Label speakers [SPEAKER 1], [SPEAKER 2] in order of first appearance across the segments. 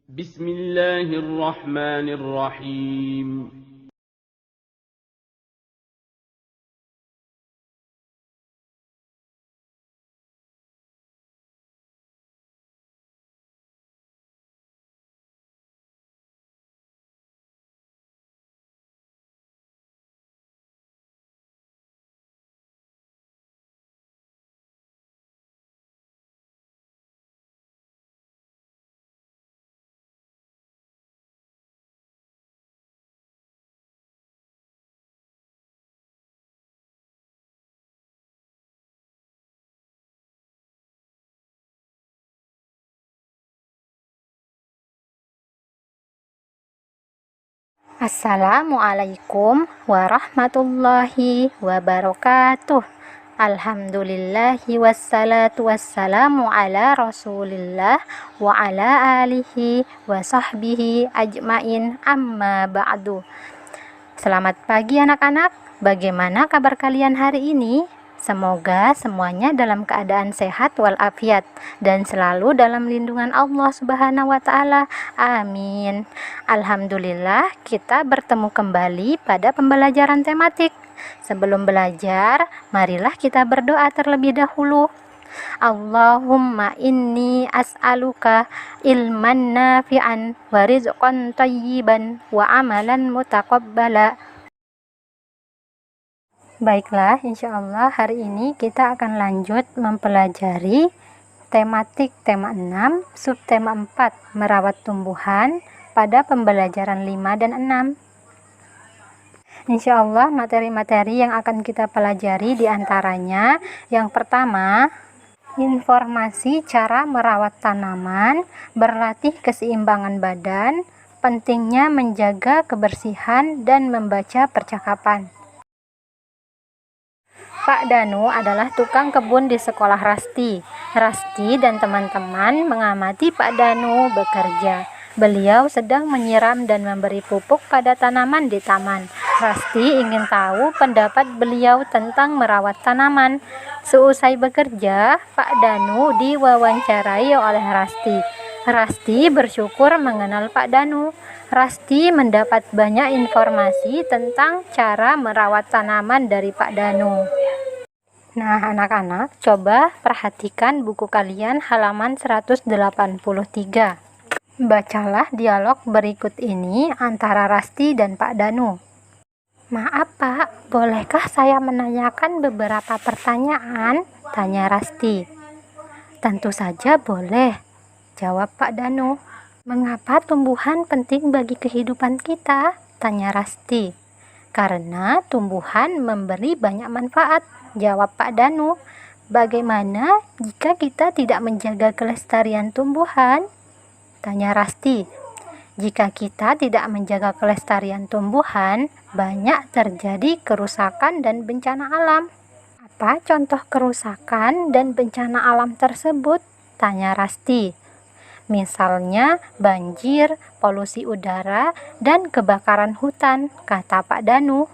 [SPEAKER 1] بسم الله الرحمن الرحيم.
[SPEAKER 2] Assalamualaikum warahmatullahi wabarakatuh. Alhamdulillahi wassalatu wassalamu ala rasulillah wa ala alihi wa sahbihi ajmain, amma ba'du. Selamat pagi anak-anak, bagaimana kabar kalian hari ini? Semoga semuanya dalam keadaan sehat walafiat dan selalu dalam lindungan Allah Subhanahu wa Ta'ala. Amin. Alhamdulillah, kita bertemu kembali pada pembelajaran tematik. Sebelum belajar, marilah kita berdoa terlebih dahulu. Allahumma inni as'aluka ilman nafi'an wa rizqan thayyiban wa amalan mutaqabbala. Baiklah, insya Allah hari ini kita akan lanjut mempelajari tematik tema 6, subtema 4, merawat tumbuhan pada pembelajaran 5 dan 6. Insya Allah materi-materi yang akan kita pelajari diantaranya yang pertama, informasi cara merawat tanaman, berlatih keseimbangan badan, pentingnya menjaga kebersihan dan membaca percakapan. Pak Danu adalah tukang kebun di sekolah Rasti. Rasti dan teman-teman mengamati Pak Danu bekerja. Beliau sedang menyiram dan memberi pupuk pada tanaman di taman. Rasti ingin tahu pendapat beliau tentang merawat tanaman. Seusai bekerja, Pak Danu diwawancarai oleh Rasti. Rasti bersyukur mengenal Pak Danu. Rasti mendapat banyak informasi tentang cara merawat tanaman dari Pak Danu. Nah, anak-anak, coba perhatikan buku kalian halaman 183. Bacalah dialog berikut ini antara Rasti dan Pak Danu. Maaf Pak, bolehkah saya menanyakan beberapa pertanyaan? Tanya Rasti. Tentu saja boleh, jawab Pak Danu. Mengapa tumbuhan penting bagi kehidupan kita? Tanya Rasti. Karena tumbuhan memberi banyak manfaat, jawab Pak Danu. Bagaimana jika kita tidak menjaga kelestarian tumbuhan? Tanya Rasti. Jika kita tidak menjaga kelestarian tumbuhan, banyak terjadi kerusakan dan bencana alam. Apa contoh kerusakan dan bencana alam tersebut? Tanya Rasti. Misalnya banjir, polusi udara, dan kebakaran hutan, kata Pak Danu.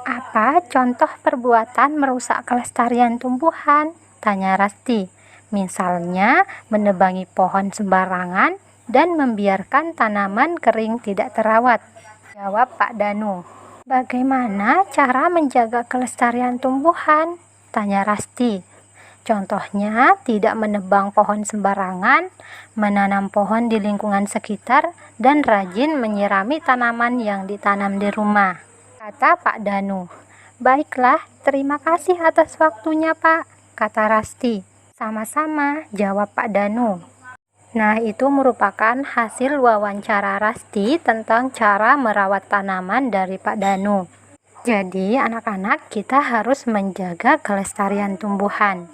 [SPEAKER 2] Apa contoh perbuatan merusak kelestarian tumbuhan? Tanya Rasti. Misalnya menebangi pohon sembarangan dan membiarkan tanaman kering tidak terawat, jawab Pak Danu. Bagaimana cara menjaga kelestarian tumbuhan? Tanya Rasti. Contohnya, tidak menebang pohon sembarangan, menanam pohon di lingkungan sekitar, dan rajin menyirami tanaman yang ditanam di rumah, kata Pak Danu. Baiklah, terima kasih atas waktunya Pak, kata Rasti. Sama-sama, jawab Pak Danu. Nah, itu merupakan hasil wawancara Rasti tentang cara merawat tanaman dari Pak Danu. Jadi, anak-anak, kita harus menjaga kelestarian tumbuhan.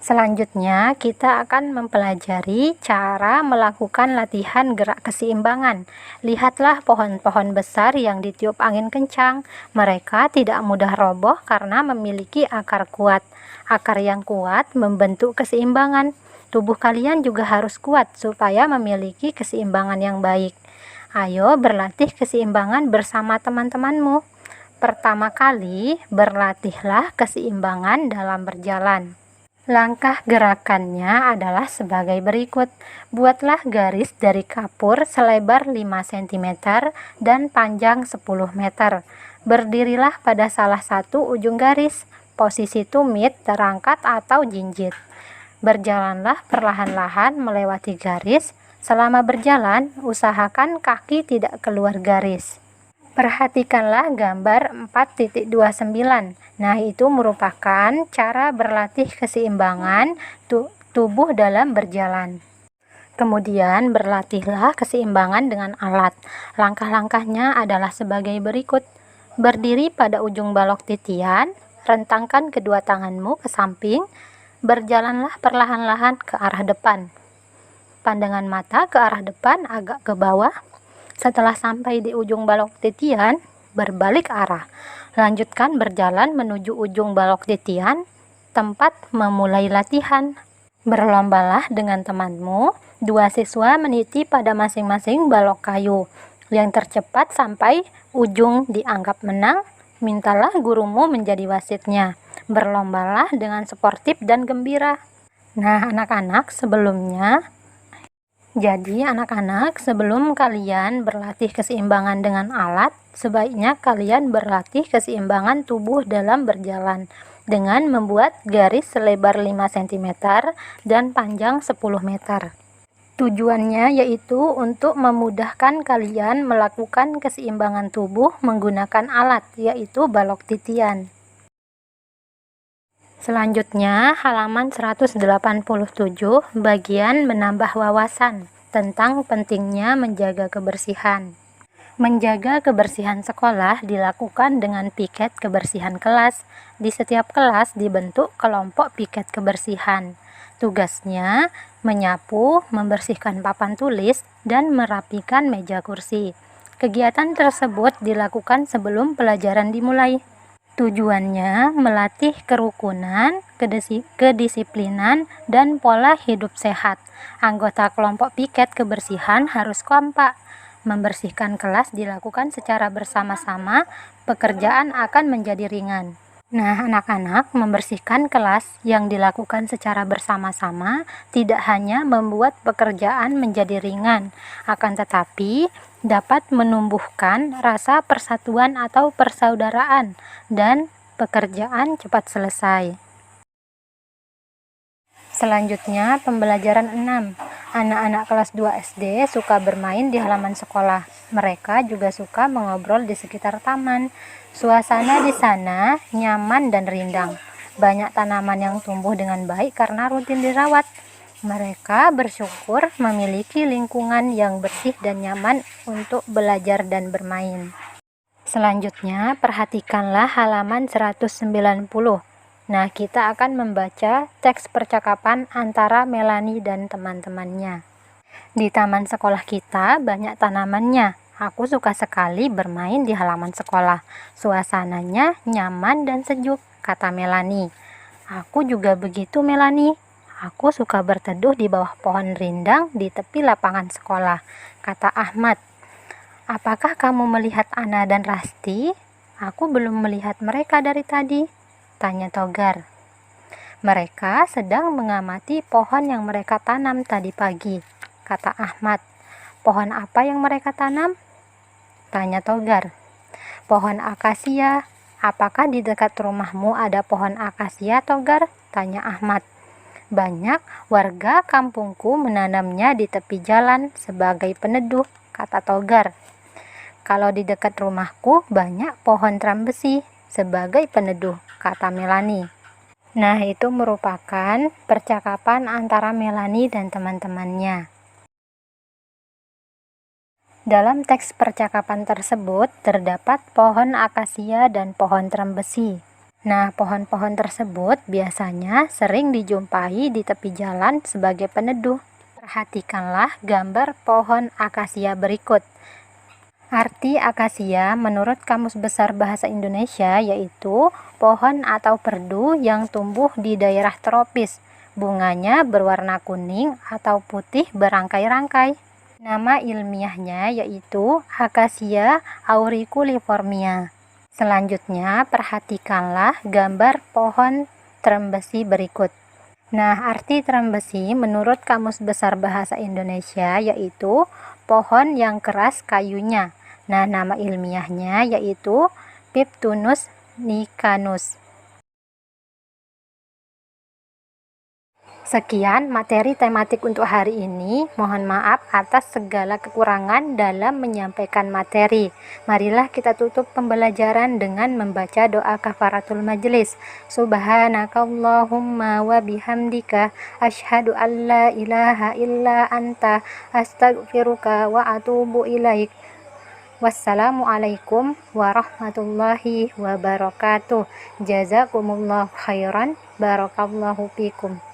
[SPEAKER 2] Selanjutnya, kita akan mempelajari cara melakukan latihan gerak keseimbangan. Lihatlah pohon-pohon besar yang ditiup angin kencang. Mereka tidak mudah roboh karena memiliki akar kuat. Akar yang kuat membentuk keseimbangan. Tubuh kalian juga harus kuat supaya memiliki keseimbangan yang baik. Ayo berlatih keseimbangan bersama teman-temanmu. Pertama kali, berlatihlah keseimbangan dalam berjalan. Langkah gerakannya adalah sebagai berikut. Buatlah garis dari kapur selebar 5 cm dan panjang 10 meter. Berdirilah pada salah satu ujung garis, posisi tumit, terangkat atau jinjit. Berjalanlah perlahan-lahan melewati garis. Selama berjalan, usahakan kaki tidak keluar garis. Perhatikanlah gambar 4.29. Nah, itu merupakan cara berlatih keseimbangan tubuh dalam berjalan. Kemudian berlatihlah keseimbangan dengan alat. Langkah-langkahnya adalah sebagai berikut. Berdiri pada ujung balok titian, rentangkan kedua tanganmu ke samping, berjalanlah perlahan-lahan ke arah depan. Pandangan mata ke arah depan agak ke bawah. Setelah sampai di ujung balok titian, berbalik arah. Lanjutkan berjalan menuju ujung balok titian, tempat memulai latihan. Berlombalah dengan temanmu. 2 siswa meniti pada masing-masing balok kayu. Yang tercepat sampai ujung dianggap menang. Mintalah gurumu menjadi wasitnya. Berlombalah dengan sportif dan gembira. Nah, anak-anak, sebelum kalian berlatih keseimbangan dengan alat, sebaiknya kalian berlatih keseimbangan tubuh dalam berjalan dengan membuat garis selebar 5 cm dan panjang 10 meter. Tujuannya yaitu untuk memudahkan kalian melakukan keseimbangan tubuh menggunakan alat, yaitu balok titian. Selanjutnya, halaman 187, bagian menambah wawasan tentang pentingnya menjaga kebersihan. Menjaga kebersihan sekolah dilakukan dengan piket kebersihan kelas. Di setiap kelas dibentuk kelompok piket kebersihan. Tugasnya menyapu, membersihkan papan tulis, dan merapikan meja kursi. Kegiatan tersebut dilakukan sebelum pelajaran dimulai. Tujuannya melatih kerukunan, kedisiplinan, dan pola hidup sehat. Anggota kelompok piket kebersihan harus kompak. Membersihkan kelas dilakukan secara bersama-sama, pekerjaan akan menjadi ringan. Nah, anak-anak, membersihkan kelas yang dilakukan secara bersama-sama tidak hanya membuat pekerjaan menjadi ringan, akan tetapi dapat menumbuhkan rasa persatuan atau persaudaraan dan pekerjaan cepat selesai. Selanjutnya, pembelajaran 6. Anak-anak kelas 2 SD suka bermain di halaman sekolah. Mereka juga suka mengobrol di sekitar taman. Suasana di sana nyaman dan rindang. Banyak tanaman yang tumbuh dengan baik karena rutin dirawat. Mereka bersyukur memiliki lingkungan yang bersih dan nyaman untuk belajar dan bermain. Selanjutnya, perhatikanlah halaman 190. Nah, kita akan membaca teks percakapan antara Melanie dan teman-temannya. Di taman sekolah kita banyak tanamannya. Aku suka sekali bermain di halaman sekolah. Suasananya nyaman dan sejuk, kata Melanie. Aku juga begitu, Melanie. Aku suka berteduh di bawah pohon rindang di tepi lapangan sekolah, kata Ahmad. Apakah kamu melihat Ana dan Rasti? Aku belum melihat mereka dari tadi, tanya Togar. Mereka sedang mengamati pohon yang mereka tanam tadi pagi, kata Ahmad. Pohon apa yang mereka tanam? Tanya Togar. Pohon akasia. Apakah di dekat rumahmu ada pohon akasia, Togar? Tanya Ahmad. Banyak warga kampungku menanamnya di tepi jalan sebagai peneduh, kata Togar. Kalau di dekat rumahku banyak pohon trambesi sebagai peneduh, kata Melanie. Nah, itu merupakan percakapan antara Melanie dan teman-temannya. Dalam teks percakapan tersebut terdapat pohon akasia dan pohon trambesi. Nah, pohon-pohon tersebut biasanya sering dijumpai di tepi jalan sebagai peneduh. Perhatikanlah gambar pohon akasia berikut. Arti akasia menurut Kamus Besar Bahasa Indonesia yaitu pohon atau perdu yang tumbuh di daerah tropis. Bunganya berwarna kuning atau putih berangkai-rangkai. Nama ilmiahnya yaitu Acacia auriculiformia. Selanjutnya, perhatikanlah gambar pohon trambesi berikut. Nah, arti trembesi menurut Kamus Besar Bahasa Indonesia yaitu pohon yang keras kayunya. Nah, nama ilmiahnya yaitu Piptunus nicanus. Sekian materi tematik untuk hari ini. Mohon maaf atas segala kekurangan dalam menyampaikan materi. Marilah kita tutup pembelajaran dengan membaca doa kafaratul majelis. Subhanakallahumma wa bihamdika asyhadu an la ilaha illa anta astaghfiruka wa atubu ilaik. Wassalamualaikum warahmatullahi wabarakatuh. Jazakumullahu khairan. Barakallahu fikum.